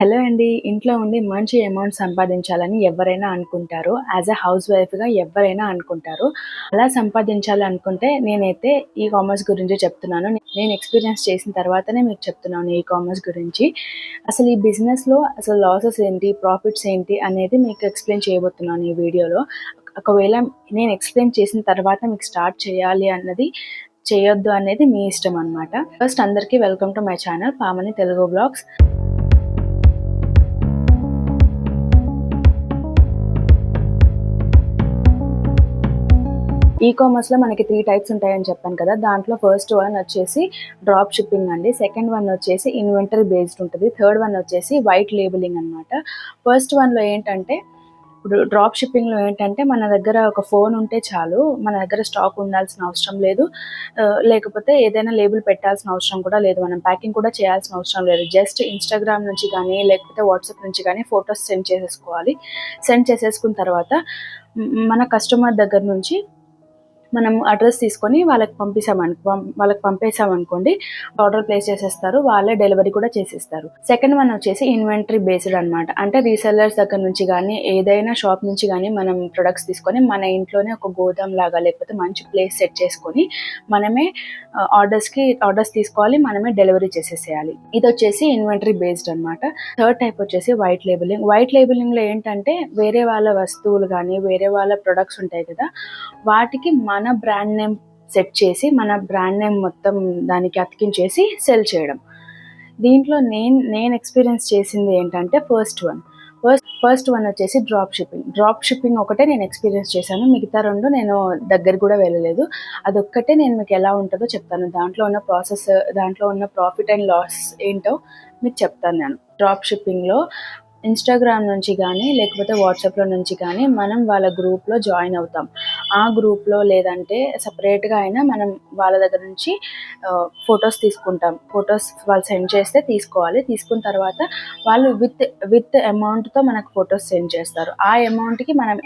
Hello అండి. ఇంట్లో ఉండి మంచి అమౌంట్ సంపాదించాలని ఎవ్వరైనా అనుకుంటారు. యాజ్ ఎ హౌస్ వైఫ్‌గా ఎవ్వరైనా అనుకుంటారు. అలా సంపాదించాలి అనుకుంటే నేనైతే ఈ కామర్స్ గురించి చెప్తున్నాను. నేను ఎక్స్‌పీరియన్స్ చేసిన తర్వాతనే మీకు చెప్తున్నాను ఈ కామర్స్ గురించి. అసలు ఈ బిజినెస్‌లో అసలు లాసెస్ ఏంటి? ప్రాఫిట్స్ ఏంటి? అనేది మీకు ఎక్స్‌ప్లెయిన్ చేయబోతున్నాను ఈ వీడియోలో. ఒకవేళ నేను ఎక్స్‌ప్లెయిన్ చేసిన తర్వాత మీకు స్టార్ట్ చేయాలి అన్నది చేయొద్దు అనేది మీ ఇష్టం అన్నమాట. ఫస్ట్ అందరికీ welcome to my channel Pavani Telugu vlogs. ఈ కామర్స్‌లో మనకి 3 టైప్స్ ఉంటాయని చెప్పాను కదా! దాంట్లో ఫస్ట్ వన్ వచ్చేసి డ్రాప్ షిప్పింగ్ అండి. సెకండ్ వన్ వచ్చేసి ఇన్వెంటరీ బేస్డ్ ఉంటది. థర్డ్ వన్ వచ్చేసి వైట్ లేబులింగ్ అనమాట. ఫస్ట్ వన్‌లో ఏంటంటే ఇప్పుడు డ్రాప్ షిప్పింగ్‌లో ఏంటంటే మన దగ్గర ఒక ఫోన్ ఉంటే చాలు. మన దగ్గర స్టాక్ ఉండాల్సిన అవసరం లేదు. లేకపోతే ఏదైనా లేబుల్ పెట్టాల్సిన అవసరం కూడా లేదు. మనం ప్యాకింగ్ కూడా చేయాల్సిన అవసరం లేదు. జస్ట్ ఇన్‌స్టాగ్రామ్ నుంచి గానీ, లేకపోతే వాట్సాప్ నుంచి గానీ ఫోటోస్ సెండ్ చేసేసుకోవాలి. సెండ్ చేసేసుకున్న తర్వాత మన కస్టమర్ దగ్గర నుంచి మనం అడ్రస్ తీసుకొని వాళ్ళకి పంపేసామనుకోండి, ఆర్డర్ ప్లేస్ చేసేస్తారు. వాళ్ళే డెలివరీ కూడా చేసేస్తారు. సెకండ్ వన్ వచ్చేసి ఇన్వెంటరీ బేస్డ్ అనమాట. అంటే రీసెల్లర్స్ దగ్గర నుంచి గానీ, ఏదైనా షాప్ నుంచి గానీ మనం ప్రొడక్ట్స్ తీసుకొని మన ఇంట్లోనే ఒక గోదాం లాగా లేకపోతే మంచి ప్లేస్ సెట్ చేసుకొని మనమే ఆర్డర్స్ తీసుకోవాలి. మనమే డెలివరీ చేసేసేయాలి. ఇది వచ్చేసి ఇన్వెంటరీ బేస్డ్ అనమాట. థర్డ్ టైప్ వచ్చేసి వైట్ లేబులింగ్. వైట్ లేబులింగ్‌లో ఏంటంటే వేరే వాళ్ళ వస్తువులు గానీ, వేరే వాళ్ళ ప్రొడక్ట్స్ ఉంటాయి కదా! వాటికి మన బ్రాండ్ నేమ్ సెట్ చేసి, మన బ్రాండ్ నేమ్ మొత్తం దానికి అతికించేసి సెల్ చేయడం. దీంట్లో నేను ఎక్స్‌పీరియన్స్ చేసింది ఏంటంటే ఫస్ట్ వన్ వచ్చేసి డ్రాప్ షిప్పింగ్. డ్రాప్ షిప్పింగ్ ఒకటే నేను ఎక్స్‌పీరియన్స్ చేశాను. మిగతా 2 నేను దగ్గరికి కూడా వెళ్ళలేదు. అదొక్కటే నేను మీకు ఎలా ఉంటదో చెప్తాను. దాంట్లో ఉన్న ప్రాసెస్, దాంట్లో ఉన్న ప్రాఫిట్ అండ్ లాస్ ఏంటో మీకు చెప్తాను నేను. డ్రాప్ షిప్పింగ్‌లో ఇన్‌స్టాగ్రామ్ నుంచి గానీ, లేకపోతే వాట్సాప్‌లో నుంచి కానీ మనం వాళ్ళ గ్రూప్‌లో జాయిన్ అవుతాం. ఆ గ్రూప్‌లో లేదంటే సెపరేట్‌గా అయినా మనం వాళ్ళ దగ్గర నుంచి ఫోటోస్ తీసుకుంటాం. ఫోటోస్ వాళ్ళు సెండ్ చేస్తే తీసుకోవాలి. తీసుకున్న తర్వాత వాళ్ళు విత్ అమౌంట్‌తో మనకు ఫోటోస్ సెండ్ చేస్తారు. ఆ అమౌంట్‌కి మనం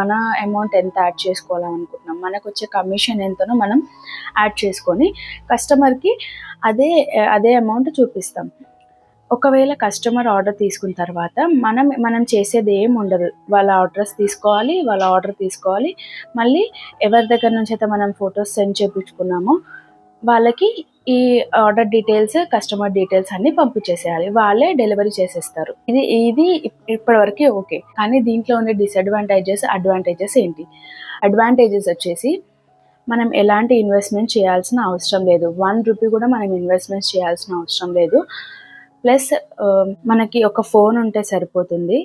మన అమౌంట్ ఎంత యాడ్ చేసుకోవాలనుకుంటున్నాం, మనకొచ్చే కమిషన్ ఎంతనో మనం యాడ్ చేసుకొని కస్టమర్‌కి అదే అమౌంట్ చూపిస్తాం. ఒకవేళ కస్టమర్ ఆర్డర్ తీసుకున్న తర్వాత మనం చేసేది ఏమి ఉండదు. వాళ్ళ అడ్రస్ తీసుకోవాలి, వాళ్ళ ఆర్డర్ తీసుకోవాలి. మళ్ళీ ఎవరి దగ్గర నుంచి అయితే మనం ఫోటోస్ సెండ్ చేపించుకున్నామో వాళ్ళకి ఈ ఆర్డర్ డీటెయిల్స్, కస్టమర్ డీటెయిల్స్ అన్నీ పంపించేసేయాలి. వాళ్ళే డెలివరీ చేసేస్తారు. ఇది ఇప్పటివరకు ఓకే. కానీ దీంట్లో ఉండే అడ్వాంటేజెస్ ఏంటి? అడ్వాంటేజెస్ వచ్చేసి మనం ఎలాంటి ఇన్వెస్ట్‌మెంట్ చేయాల్సిన అవసరం లేదు. 1 రూపీ కూడా మనం ఇన్వెస్ట్‌మెంట్ చేయాల్సిన అవసరం లేదు. ప్లస్ మనకి ఒక ఫోన్ ఉంటే సరిపోతుంది.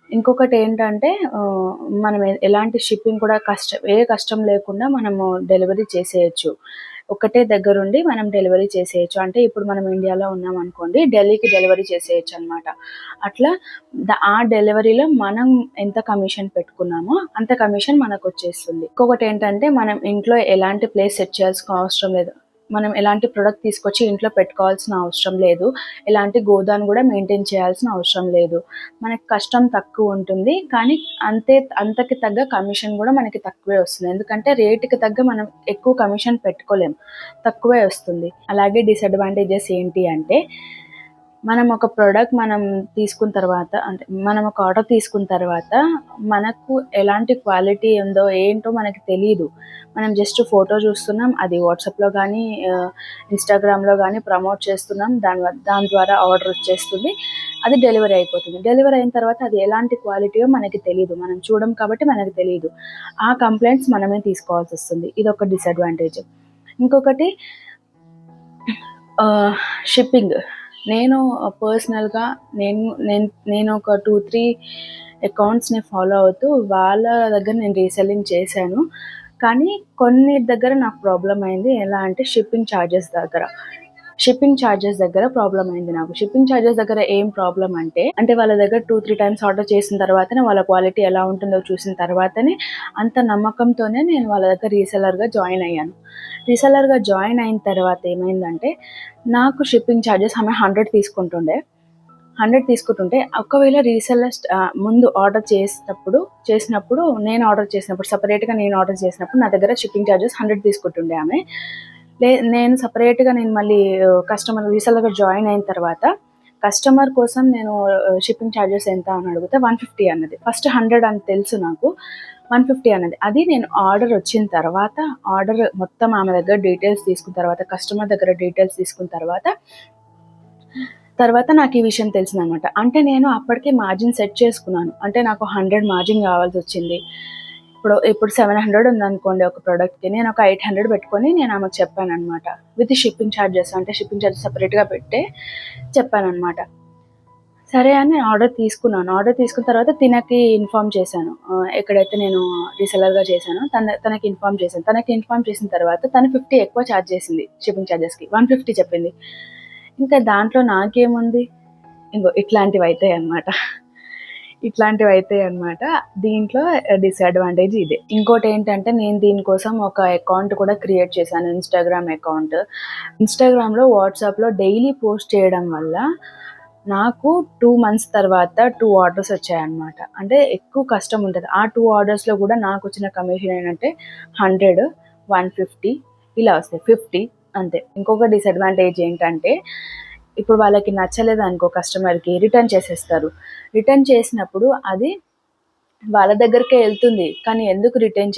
ఇంకొకటి ఏంటంటే మనం ఎలాంటి షిప్పింగ్ కూడా కష్టం లేకుండా మనము డెలివరీ చేసేయొచ్చు. ఒకటే దగ్గరుండి మనం డెలివరీ చేసేయొచ్చు. అంటే ఇప్పుడు మనం ఇండియాలో ఉన్నామనుకోండి, ఢిల్లీకి డెలివరీ చేసేయొచ్చు అనమాట. అట్లా ఆ డెలివరీలో మనం ఎంత కమిషన్ పెట్టుకున్నామో అంత కమిషన్ మనకొచ్చేస్తుంది. ఇంకొకటి ఏంటంటే మనం ఇంట్లో ఎలాంటి ప్లేస్ సెట్ చేయాల్సిన అవసరం లేదు. మనం ఎలాంటి ప్రొడక్ట్ తీసుకొచ్చి ఇంట్లో పెట్టుకోవాల్సిన అవసరం లేదు. ఎలాంటి గోదాం కూడా మెయింటైన్ చేయాల్సిన అవసరం లేదు. మనకి కష్టం తక్కువ ఉంటుంది. కానీ అంతకి తగ్గ కమిషన్ కూడా మనకి తక్కువే వస్తుంది. ఎందుకంటే రేట్‌కి తగ్గ మనం ఎక్కువ కమిషన్ పెట్టుకోలేం. తక్కువే వస్తుంది. అలాగే డిసడ్వాంటేజెస్ ఏంటి అంటే మనం ఒక ప్రొడక్ట్ తీసుకున్న తర్వాత, అంటే మనం ఒక ఆర్డర్ తీసుకున్న తర్వాత మనకు ఎలాంటి క్వాలిటీ ఉందో ఏంటో మనకి తెలీదు. మనం జస్ట్ ఫోటో చూస్తున్నాం. అది వాట్సాప్‌లో గానీ, ఇన్‌స్టాగ్రామ్‌లో గానీ ప్రమోట్ చేస్తున్నాం. దాని ద్వారా ఆర్డర్ వచ్చేస్తుంది. అది డెలివరీ అయిపోతుంది. డెలివరీ అయిన తర్వాత అది ఎలాంటి క్వాలిటీయో మనకి తెలీదు. మనం చూడం కాబట్టి మనకు తెలీదు. ఆ కంప్లెయింట్స్ మనమే తీసుకోవాల్సొస్తుంది. ఇదొక డిసడ్వాంటేజ్. ఇంకొకటి షిప్పింగ్. నేను పర్సనల్‌గా నేను ఒక 2, 3 అకౌంట్స్‌ని ఫాలో అవుతూ వాళ్ళ దగ్గర నేను రీసెల్లింగ్ చేశాను. కానీ కొన్ని దగ్గర నాకు ప్రాబ్లమ్ అయింది. ఎలా అంటే షిప్పింగ్ ఛార్జెస్ దగ్గర ప్రాబ్లమ్ అయింది నాకు. షిప్పింగ్ ఛార్జెస్ దగ్గర ఏం ప్రాబ్లమ్ అంటే వాళ్ళ దగ్గర 2, 3 టైమ్స్ ఆర్డర్ చేసిన తర్వాతనే వాళ్ళ క్వాలిటీ ఎలా ఉంటుందో చూసిన తర్వాతనే అంత నమ్మకంతోనే నేను వాళ్ళ దగ్గర రీసెల్లర్‌గా జాయిన్ అయ్యాను. రీసెల్లర్‌గా జాయిన్ అయిన తర్వాత ఏమైందంటే నాకు షిప్పింగ్ ఛార్జెస్ ఆమె 100 తీసుకుంటుండే. 100 తీసుకుంటుంటే ఒకవేళ రీసెల్లర్స్ ముందు సెపరేట్‌గా నేను ఆర్డర్ చేసినప్పుడు నా దగ్గర షిప్పింగ్ ఛార్జెస్ 100 తీసుకుంటుండే ఆమె. నేను సెపరేట్‌గా మళ్ళీ రీసెల్లర్‌గా జాయిన్ అయిన తర్వాత కస్టమర్ కోసం నేను షిప్పింగ్ ఛార్జెస్ ఎంత అని అడిగితే 150 అన్నది. ఫస్ట్ 100 అని తెలుసు నాకు, 150 అన్నది. అది నేను ఆర్డర్ వచ్చిన తర్వాత, ఆర్డర్ మొత్తం ఆమె దగ్గర డీటెయిల్స్ తీసుకున్న తర్వాత, కస్టమర్ దగ్గర డీటెయిల్స్ తీసుకున్న తర్వాత నాకు ఈ విషయం తెలిసిందనమాట. అంటే నేను అప్పటికే మార్జిన్ సెట్ చేసుకున్నాను. అంటే నాకు 100 మార్జిన్ కావాల్సి వచ్చింది. ఇప్పుడు 700 ఉందనుకోండి ఒక ప్రోడక్ట్‌కి, నేను ఒక 800 పెట్టుకొని నేను ఆమెకు చెప్పాననమాట. విత్ షిప్పింగ్ ఛార్జెస్, అంటే షిప్పింగ్ ఛార్జెస్ సెపరేట్‌గా పెట్టే చెప్పాననమాట. సరే అని ఆర్డర్ తీసుకున్నాను. ఆర్డర్ తీసుకున్న తర్వాత తినకి ఇన్ఫార్మ్ చేశాను. ఎక్కడైతే నేను రీసెల్లర్‌గా చేశానో తనకి ఇన్ఫార్మ్ చేశాను. తనకి ఇన్ఫార్మ్ చేసిన తర్వాత తను 50 ఎక్కువ ఛార్జ్ చేసింది షిప్పింగ్ ఛార్జెస్‌కి. 150 చెప్పింది. ఇంకా దాంట్లో నాకేముంది, ఇంగో ఇట్లాంటివైతాయన్నమాట. దీంట్లో డిసడ్వాంటేజ్ ఇదే. ఇంకోటేంటంటే నేను దీనికోసం ఒక అకౌంట్ కూడా క్రియేట్ చేశాను, ఇన్‌స్టాగ్రామ్ అకౌంట్. ఇన్‌స్టాగ్రామ్‌లో, వాట్సాప్‌లో డైలీ పోస్ట్ చేయడం వల్ల నాకు 2 మంత్స్ తర్వాత 2 ఆర్డర్స్ వచ్చాయన్నమాట. అంటే ఎక్కువ కష్టం ఉంటది. ఆ 2 ఆర్డర్స్‌లో కూడా నాకొచ్చిన కమిషన్ ఏంటంటే 100, 150 ఇలా వస్తాయి. 50 అంతే. ఇంకొక డిసడ్వాంటేజ్ ఏంటంటే, ఇప్పుడు వాళ్ళకి నచ్చలేదనుకో కస్టమర్‌కి, రిటర్న్ చేసేస్తారు. రిటర్న్ చేసినప్పుడు అది వాళ్ళ దగ్గరికే వెళ్తుంది. కానీ ఎందుకు రిటర్న్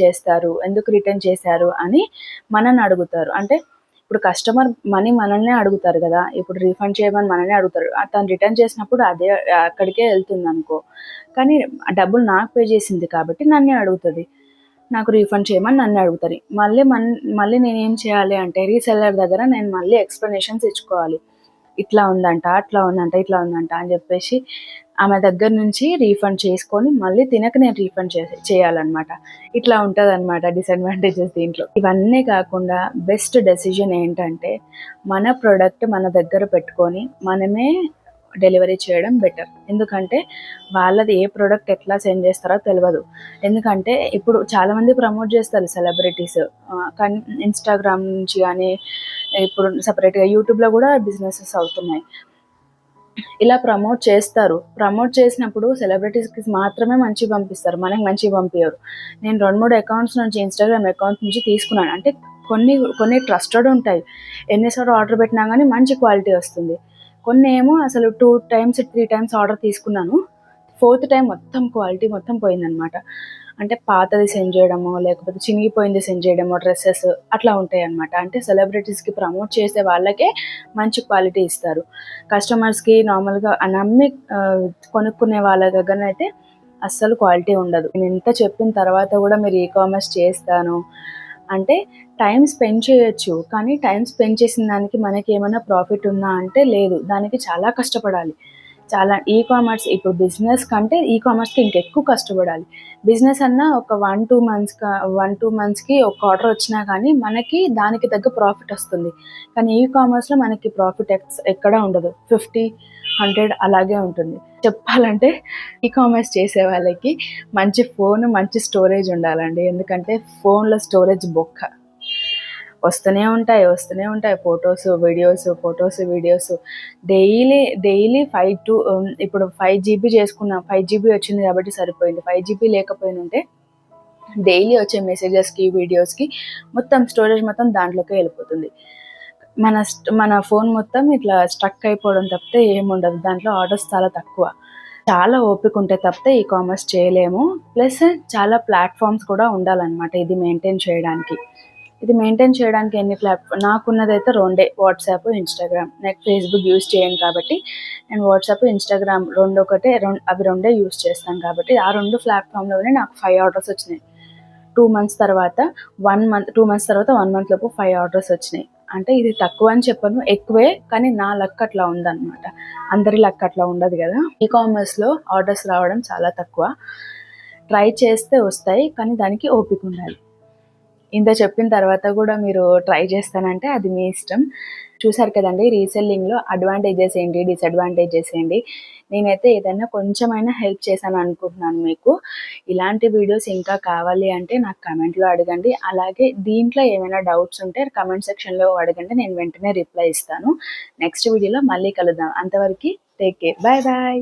చేశారు అని మనల్ని అడుగుతారు. అంటే ఇప్పుడు కస్టమర్ మనీ మనల్నే అడుగుతారు కదా! ఇప్పుడు రీఫండ్ చేయమని మనల్నే అడుగుతారు. తను రిటర్న్ చేసినప్పుడు అదే అక్కడికే వెళ్తుందనుకో. కానీ డబ్బులు నాకు పే చేసింది కాబట్టి నన్నే అడుగుతది. నాకు రీఫండ్ చేయమని నన్నే అడుగుతది. మళ్ళీ నేనేం చేయాలి అంటే, రీసెల్లర్ దగ్గర నేను మళ్ళీ ఎక్స్‌ప్లనేషన్స్ ఇచ్చుకోవాలి. ఇట్లా ఉందంట, అట్లా ఉందంట, ఇట్లా ఉందంట అని చెప్పేసి ఆమె దగ్గర నుంచి రీఫండ్ చేసుకొని మళ్ళీ తినక నేను రీఫండ్ చేయాలన్నమాట. ఇట్లా ఉంటదన్నమాట డిసడ్వాంటేజెస్ దీంట్లో. ఇవన్నీ కాకుండా బెస్ట్ డెసిషన్ ఏంటంటే, మన ప్రొడక్ట్ మన దగ్గర పెట్టుకొని మనమే డెలివరీ చేయడం బెటర్. ఎందుకంటే వాళ్ళది ఏ ప్రోడక్ట్ ఎట్లా సెండ్ చేస్తారో తెలియదు. ఎందుకంటే ఇప్పుడు చాలామంది ప్రమోట్ చేస్తారు సెలబ్రిటీస్, కానీ ఇన్‌స్టాగ్రామ్ నుంచి కానీ, ఇప్పుడు సపరేట్‌గా యూట్యూబ్‌లో కూడా బిజినెసెస్ అవుతున్నాయి. ఇలా ప్రమోట్ చేస్తారు. ప్రమోట్ చేసినప్పుడు సెలబ్రిటీస్‌కి మాత్రమే మంచివి పంపిస్తారు, మనకి మంచివి పంపియరు. నేను 2, 3 అకౌంట్స్ నుంచి, ఇన్‌స్టాగ్రామ్ అకౌంట్ నుంచి తీసుకున్నాను. అంటే కొన్ని ట్రస్టెడ్ ఉంటాయి. ఎన్నిసార్లు ఆర్డర్ పెట్టినా కానీ మంచి క్వాలిటీ వస్తుంది. కొన్ని ఏమో అసలు 2 టైమ్స్, 3 టైమ్స్ ఆర్డర్ తీసుకున్నాను. 4th టైమ్ మొత్తం క్వాలిటీ మొత్తం పోయిందనమాట. అంటే పాతది సెండ్ చేయడమో, లేకపోతే చినిగిపోయింది సెండ్ చేయడమో, డ్రెసెస్ అట్లా ఉంటాయన్నమాట. అంటే సెలబ్రిటీస్‌కి ప్రమోట్ చేసే వాళ్ళకే మంచి క్వాలిటీ ఇస్తారు. కస్టమర్స్‌కి నార్మల్‌గా నమ్మి కొనుక్కునే వాళ్ళ దగ్గరనైతే అస్సలు క్వాలిటీ ఉండదు. నేను ఇంత చెప్పిన తర్వాత కూడా మీరు ఈ-కామర్స్ చేస్తాను అంటే టైం స్పెండ్ చేయొచ్చు. కానీ టైం స్పెండ్ చేసిన దానికి మనకేమైనా ప్రాఫిట్ ఉందా అంటే లేదు. దానికి చాలా కష్టపడాలి. ఈ-కామర్స్ ఇప్పుడు బిజినెస్ కంటే ఈ-కామర్స్‌కి ఇంకెక్కువ కష్టపడాలి. బిజినెస్ అన్నా ఒక 1, 2 మంత్స్‌కి ఒక ఆర్డర్ వచ్చినా కానీ మనకి దానికి తగ్గ ప్రాఫిట్ వస్తుంది. కానీ ఈ-కామర్స్‌లో మనకి ప్రాఫిట్ ఎక్కడా ఉండదు. 50, 100 అలాగే ఉంటుంది. చెప్పాలంటే ఈ-కామర్స్ చేసే వాళ్ళకి మంచి ఫోన్, మంచి స్టోరేజ్ ఉండాలండి. ఎందుకంటే ఫోన్‌లో స్టోరేజ్ బొక్క. వస్తూనే ఉంటాయి ఫొటోస్, వీడియోస్. డైలీ 5 to ఇప్పుడు 5 జీబీ చేసుకున్నా. 5 జీబీ వచ్చింది కాబట్టి సరిపోయింది. 5 జీబీ లేకపోయినుంటే డైలీ వచ్చే మెసేజెస్‌కి, వీడియోస్‌కి మొత్తం స్టోరేజ్ మొత్తం దాంట్లోకే వెళ్ళిపోతుంది. మన ఫోన్ మొత్తం ఇట్లా స్ట్రక్ అయిపోవడం తప్పితే ఏముండదు. దాంట్లో ఆర్డర్స్ చాలా తక్కువ. చాలా ఓపిక ఉంటే తప్పితే ఈ-కామర్స్ చేయలేము. ప్లస్ చాలా ప్లాట్‌ఫామ్స్ కూడా ఉండాలన్నమాట ఇది మెయింటైన్ చేయడానికి. ఎన్ని నాకున్నదైతే 2 వాట్సాప్, ఇన్‌స్టాగ్రామ్. నాకు ఫేస్‌బుక్ యూజ్ చేయను కాబట్టి నేను వాట్సాప్, ఇన్‌స్టాగ్రామ్ అవి 2 యూజ్ చేస్తాను కాబట్టి ఆ 2 ప్లాట్‌ఫామ్‌లోనే నాకు 5 ఆర్డర్స్ వచ్చినాయి. 2 మంత్స్ తర్వాత 1 మంత్ లోపు 5 ఆర్డర్స్ వచ్చినాయి. అంటే ఇది తక్కువ అని చెప్పను, ఎక్కువే. కానీ నా లక్ అట్లా ఉందన్నమాట. అందరి లక్ అట్లా ఉండదు కదా. ఈ-కామర్స్‌లో ఆర్డర్స్ రావడం చాలా తక్కువ. ట్రై చేస్తే వస్తాయి, కానీ దానికి ఓపిక ఉండాలి. ఇంత చెప్పిన తర్వాత కూడా మీరు ట్రై చేస్తానంటే అది మీ ఇష్టం. చూసారు కదండి రీసెల్లింగ్‌లో అడ్వాంటేజెస్ ఏంటి, డిసడ్వాంటేజెస్ ఏంటి. నేనైతే ఏదైనా కొంచెమైనా హెల్ప్ చేశాను అనుకుంటున్నాను మీకు. ఇలాంటి వీడియోస్ ఇంకా కావాలి అంటే నాకు కమెంట్‌లో అడగండి. అలాగే దీంట్లో ఏమైనా డౌట్స్ ఉంటే కమెంట్ సెక్షన్‌లో అడగండి, నేను వెంటనే రిప్లై ఇస్తాను. నెక్స్ట్ వీడియోలో మళ్ళీ కలుద్దాం. అంతవరకు టేక్ కేర్. Bye bye.